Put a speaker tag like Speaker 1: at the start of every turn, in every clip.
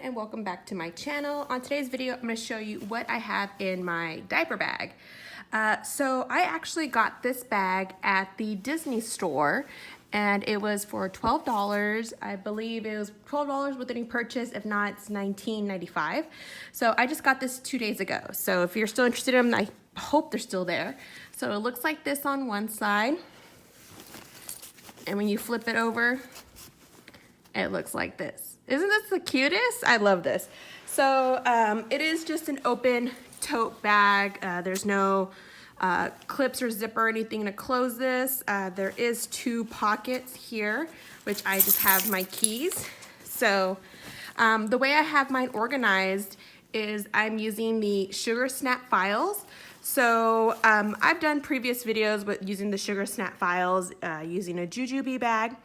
Speaker 1: and welcome back to my channel. On today's video, I'm going to show you what I have in my diaper bag. So I actually got this bag at the Disney store and it was for $12. I believe it was $12 with any purchase. If not, it's $19.95. So I just got this 2 days ago. So if you're still interested in them, I hope they're still there. So it looks like this on one side. And when you flip it over, it looks like this. Isn't this the cutest? I love this. So it is just an open tote bag. There's no clips or zipper or anything to close this. There is 2 pockets here, which I just have my keys. So the way I have mine organized is I'm using the Sugar Snap files. So I've done previous videos with using the Sugar Snap files, using a jujube bag,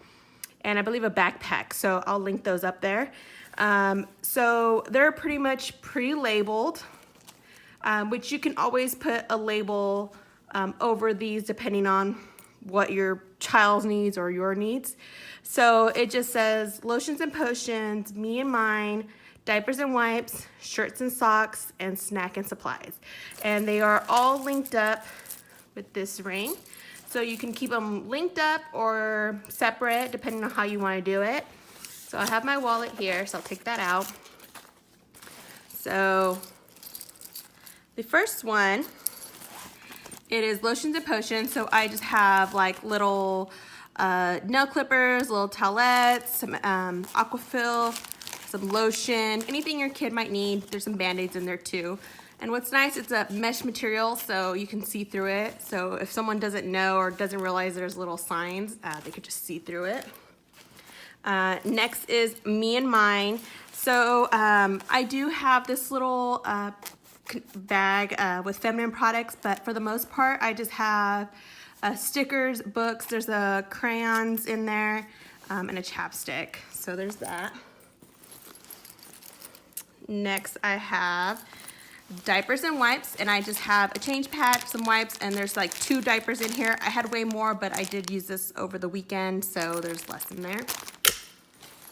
Speaker 1: and I believe a backpack, so I'll link those up there. So they're pretty much pre-labeled, which you can always put a label over these depending on what your child's needs or your needs. So it just says lotions and potions, me and mine, diapers and wipes, shirts and socks, and snack and supplies. And they are all linked up with this ring. So you can keep them linked up or separate depending on how you want to do it. So I have my wallet here, so I'll take that out. So the first one, it is lotions and potions. So I just have like little nail clippers, little towelettes, some Aquafil, some lotion, anything your kid might need. There's some Band-Aids in there too. And what's nice, it's a mesh material, so you can see through it. So if someone doesn't know or doesn't realize there's little signs, they could just see through it. Next is me and mine. So I do have this little bag with feminine products, but for the most part, I just have stickers, books, there's crayons in there, and a chapstick. So there's that. Next, I have diapers and wipes, and I just have a change pad, some wipes, and there's like 2 diapers in here. I had way more, but I did use this over the weekend, so there's less in there.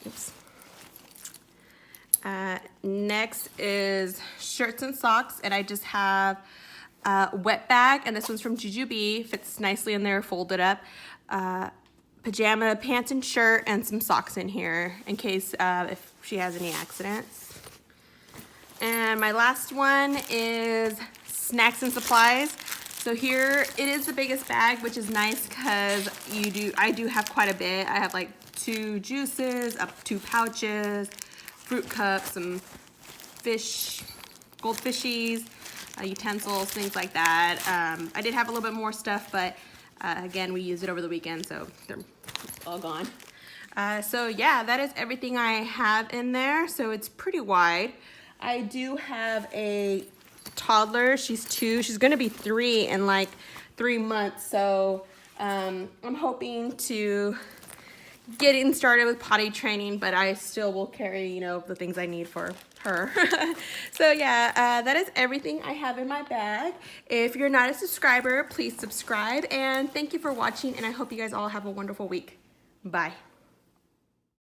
Speaker 1: Oops. Next is shirts and socks, and I just have a wet bag, and this one's from Jujube. Fits nicely in there, folded up. Pajama pants and shirt, and some socks in here in case if she has any accidents. And my last one is snacks and supplies. So here it is the biggest bag, which is nice because I do have quite a bit. I have like 2 juices, 2 pouches, fruit cups, some fish, goldfishies, utensils, things like that. I did have a little bit more stuff, but again, we used it over the weekend, so they're all gone. So yeah, that is everything I have in there. So it's pretty wide. I do have a toddler. She's 2. She's going to be 3 in like 3 months. So I'm hoping to getting started with potty training, but I still will carry, you know, the things I need for her. So yeah, that is everything I have in my bag. If you're not a subscriber, please subscribe. And thank you for watching. And I hope you guys all have a wonderful week. Bye.